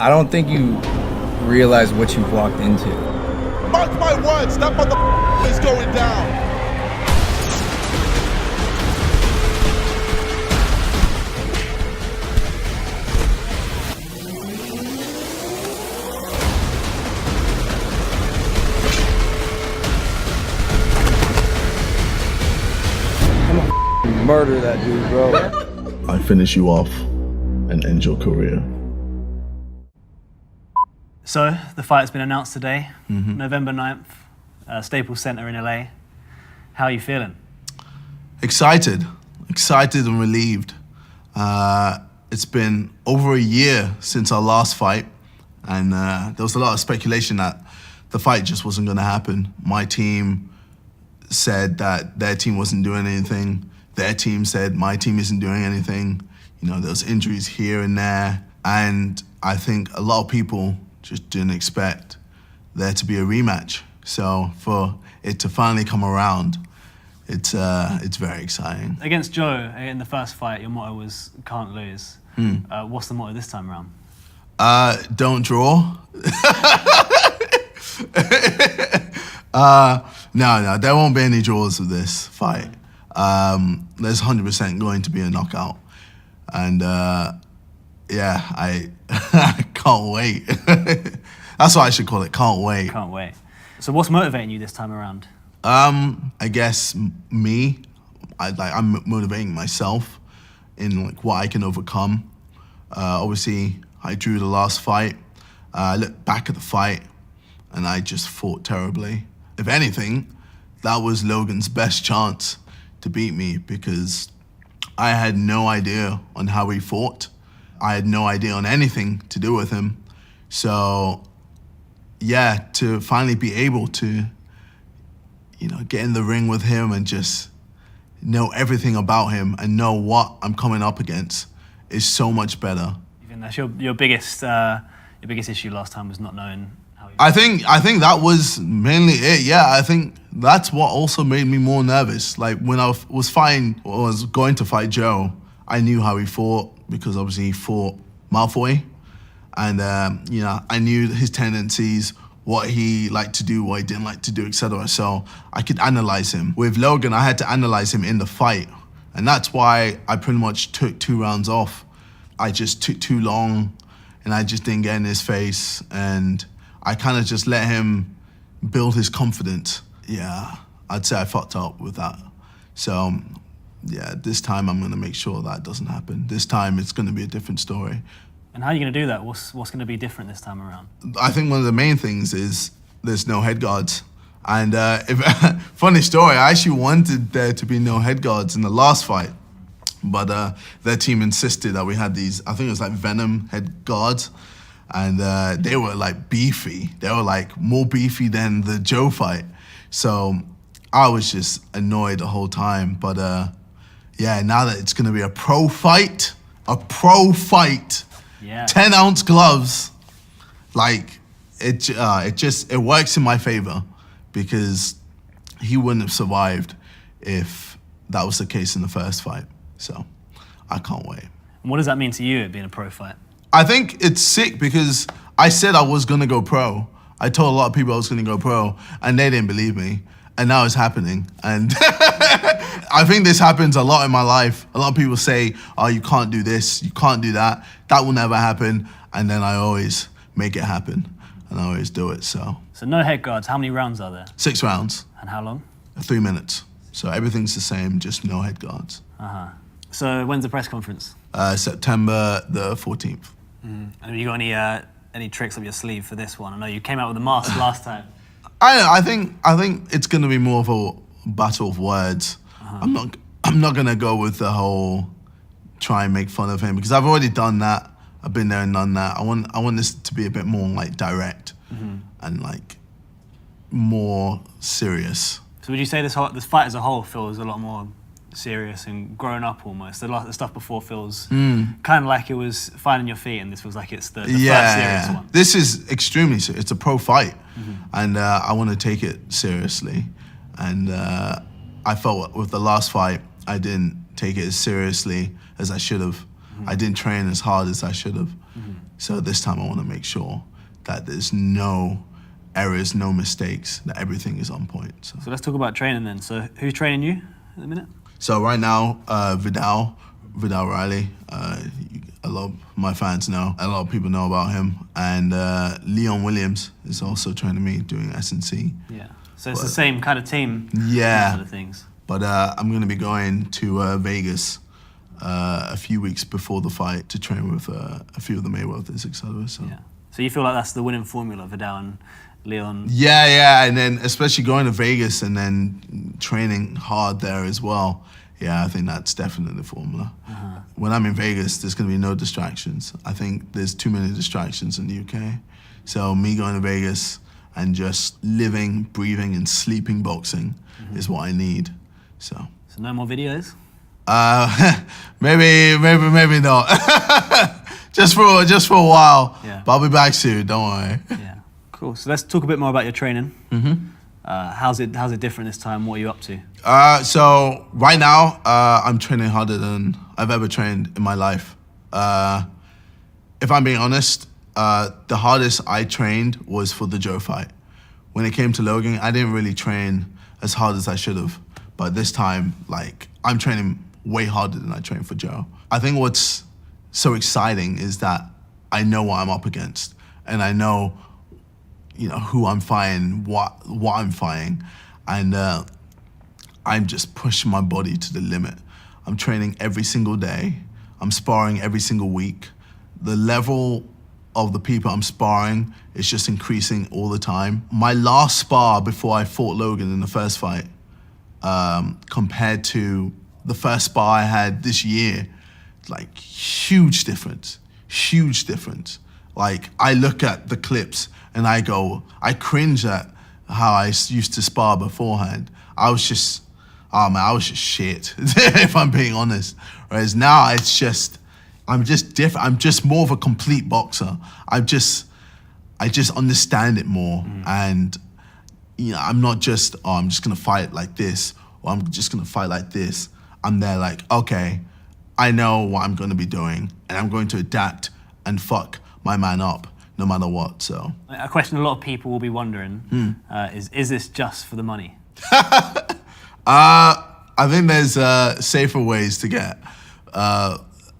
I don't think you realize what you've walked into. Mark my words, that mother is going down. Murder that dude, bro. I finish you off and end your career. So, the fight's been announced today, November 9th, Staples Center in LA. How are you feeling? Excited and relieved. It's been over a year since our last fight, and there was a lot of speculation that the fight just wasn't gonna happen. My team said that their team wasn't doing anything. Their team said my team isn't doing anything. You know, there's injuries here and there. And I think a lot of people just didn't expect there to be a rematch. So for it to finally come around, it's very exciting. Against Joe, in the first fight, your motto was can't lose. What's the motto this time around? Don't draw. No, there won't be any draws with this fight. There's 100% going to be a knockout. And yeah, I can't wait. That's what I should call it, can't wait. Can't wait. So what's motivating you this time around? I guess me, I'm motivating myself in like what I can overcome. Obviously, I drew the last fight. I looked back at the fight and I just fought terribly. If anything, that was Logan's best chance to beat me because I had no idea on how he fought. I had no idea on anything to do with him. So yeah, to finally be able to, you know, get in the ring with him and just know everything about him and know what I'm coming up against is so much better. Even that's your biggest issue last time was not knowing how you... I think that was mainly it. Yeah, I think that's what also made me more nervous. Like when I was going to fight Joe, I knew how he fought because obviously he fought Malfoy, and you know, I knew his tendencies, what he liked to do, what he didn't like to do, etc. So I could analyze him. With Logan, I had to analyze him in the fight, and that's why I pretty much took 2 rounds off. I just took too long, and I just didn't get in his face, and I kind of just let him build his confidence. Yeah, I'd say I fucked up with that. So yeah, this time I'm gonna make sure that doesn't happen. This time it's gonna be a different story. And how are you going to do that? What's going to be different this time around? I think one of the main things is there's no head guards. And funny story, I actually wanted there to be no head guards in the last fight, but their team insisted that we had these, I think it was like Venom head guards, and they were like beefy. They were like more beefy than the Joe fight. So I was just annoyed the whole time. But yeah, now that it's gonna be a pro fight, Yeah. 10-ounce gloves, like it works in my favor because he wouldn't have survived if that was the case in the first fight. So I can't wait. And what does that mean to you, it being a pro fight? I think it's sick because I said I was gonna go pro. I told a lot of people I was gonna go pro and they didn't believe me. And now it's happening. And I think this happens a lot in my life. A lot of people say, oh, you can't do this, you can't do that. That will never happen. And then I always make it happen. And I always do it, so. So no head guards, how many rounds are there? 6 rounds. And how long? 3 minutes. So everything's the same, just no head guards. So when's the press conference? September the 14th. And have you got any tricks up your sleeve for this one? I know you came out with a mask last time. I think it's gonna be more of a battle of words. I'm not gonna go with the whole try and make fun of him because I've already done that. I've been there and done that. I want this to be a bit more like direct and like more serious. So would you say this fight as a whole feels a lot more serious and grown up almost? The stuff before feels kind of like it was finding your feet, and this was like it's the first serious one. This is extremely serious. It's a pro fight, and I want to take it seriously. And I felt with the last fight, I didn't take it as seriously as I should have. I didn't train as hard as I should have. So this time I want to make sure that there's no errors, no mistakes, that everything is on point. So let's talk about training then. So who's training you at the minute? So right now, Vidal Riley, a lot of my fans know, a lot of people know about him, and Leon Williams is also training me, doing S&C. Yeah. So it's the same kind of team. Yeah. Sort of things. But I'm going to be going to Vegas a few weeks before the fight to train with a few of the Mayweathers, etc. So. Yeah. So you feel like that's the winning formula, Vidal and Leon? Yeah, and then especially going to Vegas and then training hard there as well. Yeah, I think that's definitely the formula. When I'm in Vegas, there's going to be no distractions. I think there's too many distractions in the UK. So me going to Vegas and just living, breathing, and sleeping boxing is what I need. So no more videos? Maybe not. just for a while. Yeah. But I'll be back soon. Don't worry. Yeah. Cool. So let's talk a bit more about your training. How's it different this time? What are you up to? So right now, I'm training harder than I've ever trained in my life. If I'm being honest, the hardest I trained was for the Joe fight. When it came to Logan, I didn't really train as hard as I should have. But this time, like, I'm training way harder than I trained for Joe. I think what's so exciting is that I know what I'm up against, and I know, who I'm fighting, what I'm fighting, and I'm just pushing my body to the limit. I'm training every single day. I'm sparring every single week. The level of the people I'm sparring is just increasing all the time. My last spar before I fought Logan in the first fight, compared to the first spar I had this year, like huge difference. Like I look at the clips and I cringe at how I used to spar beforehand. I was just shit, if I'm being honest. Whereas now I'm just different. I'm just more of a complete boxer. I just understand it more. And I'm not just, I'm just gonna fight like this, or I'm just gonna fight like this. I'm there like, okay, I know what I'm gonna be doing, and I'm going to adapt and fuck my man up no matter what. So a question a lot of people will be wondering is this just for the money? I think there's safer ways to get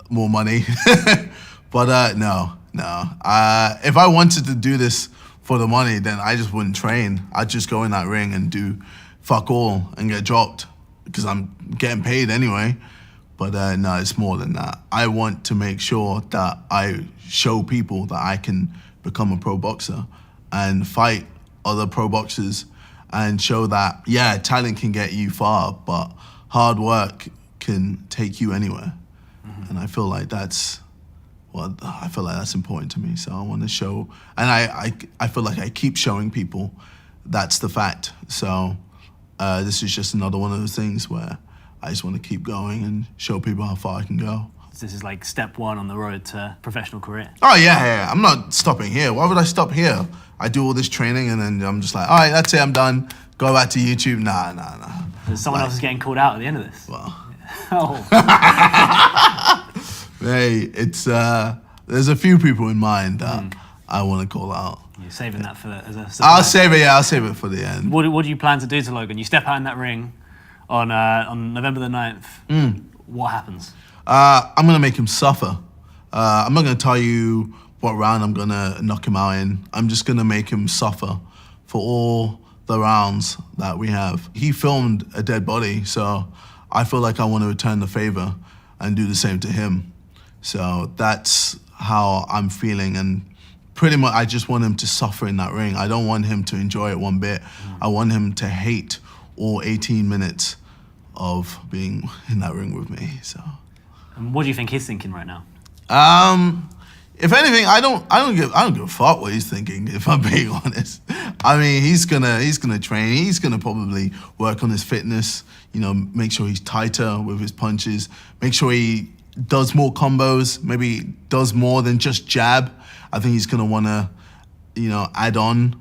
more money, but no. If I wanted to do this for the money, then I just wouldn't train. I'd just go in that ring and do fuck all and get dropped because I'm getting paid anyway. But no, it's more than that. I want to make sure that I show people that I can become a pro boxer and fight other pro boxers and show that, yeah, talent can get you far, but hard work can take you anywhere. And I feel like that's important to me. So I want to show, and I feel like I keep showing people that's the fact. So this is just another one of those things where I just want to keep going and show people how far I can go. This is like step one on the road to professional career. Oh yeah. I'm not stopping here. Why would I stop here? I do all this training and then I'm just like, all right, that's it, I'm done. Go back to YouTube. Nah. Someone else is getting called out at the end of this. Well. Oh. Hey, it's there's a few people in mind that I want to call out. You're saving that for as a surprise. I'll save it for the end. What do you plan to do to Logan? You step out in that ring on November the 9th. What happens? I'm gonna make him suffer. I'm not gonna tell you what round I'm gonna knock him out in. I'm just gonna make him suffer for all the rounds that we have. He filmed a dead body, so I feel like I want to return the favor and do the same to him. So that's how I'm feeling, and pretty much I just want him to suffer in that ring. I don't want him to enjoy it one bit. I want him to hate all 18 minutes of being in that ring with me. So. And what do you think he's thinking right now? If anything, I don't give a fuck what he's thinking, if I'm being honest. I mean, he's gonna train. He's gonna probably work on his fitness. Make sure he's tighter with his punches. Make sure he does more combos. Maybe does more than just jab. I think he's gonna wanna, add on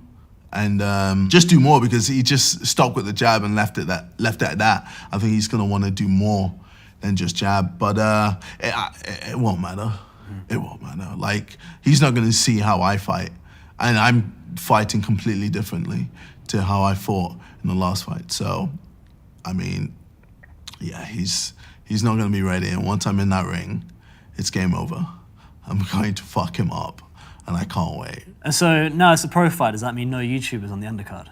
and just do more because he just stuck with the jab and left it at that. I think he's gonna wanna do more than just jab, but it won't matter. It won't matter. Like, he's not going to see how I fight. And I'm fighting completely differently to how I fought in the last fight. So, I mean, yeah, he's not going to be ready. And once I'm in that ring, it's game over. I'm going to fuck him up. And I can't wait. And so now it's a pro fight. Does that mean no YouTubers on the undercard?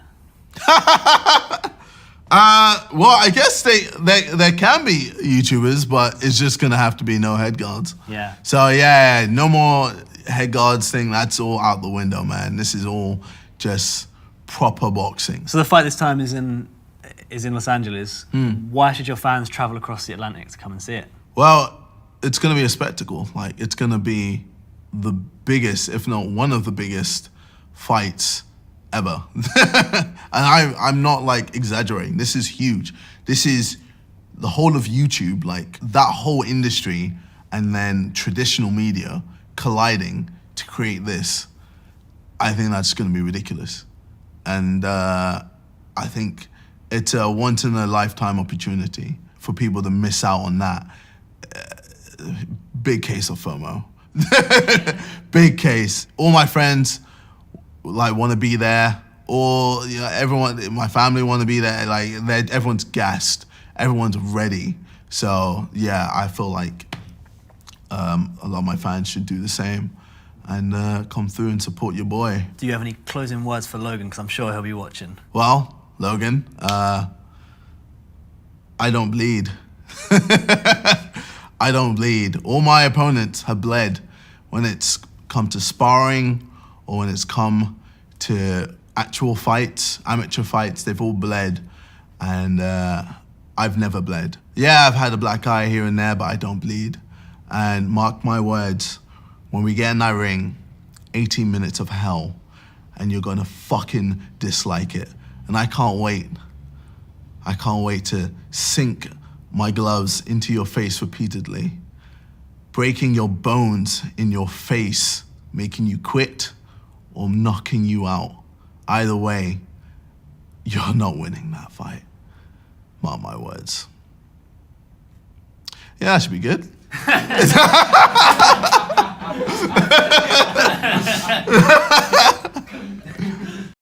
Well, I guess there can be YouTubers, but it's just gonna have to be no head guards. Yeah. So yeah, no more head guards thing. That's all out the window, man. This is all just proper boxing. So the fight this time is in Los Angeles. Why should your fans travel across the Atlantic to come and see it? Well, it's gonna be a spectacle. Like, it's gonna be the biggest, if not one of the biggest, fights ever. And I'm not like exaggerating. This is huge. This is the whole of YouTube, like that whole industry, and then traditional media colliding to create this. I think that's going to be ridiculous. And I think it's a once in a lifetime opportunity for people to miss out on that. Big case of FOMO. Big case. All my friends like want to be there, or you know, everyone, my family want to be there. Like, everyone's gassed, everyone's ready. So yeah, I feel like a lot of my fans should do the same and come through and support your boy. Do you have any closing words for Logan? Because I'm sure he'll be watching. Well, Logan, I don't bleed. I don't bleed. All my opponents have bled when it's come to sparring or when it's come to actual fights, amateur fights. They've all bled, and I've never bled. Yeah, I've had a black eye here and there, but I don't bleed. And mark my words, when we get in that ring, 18 minutes of hell, and you're gonna fucking dislike it. And I can't wait. I can't wait to sink my gloves into your face repeatedly, breaking your bones in your face, making you quit or knocking you out. Either way, you're not winning that fight. Mark my words. Yeah, that should be good.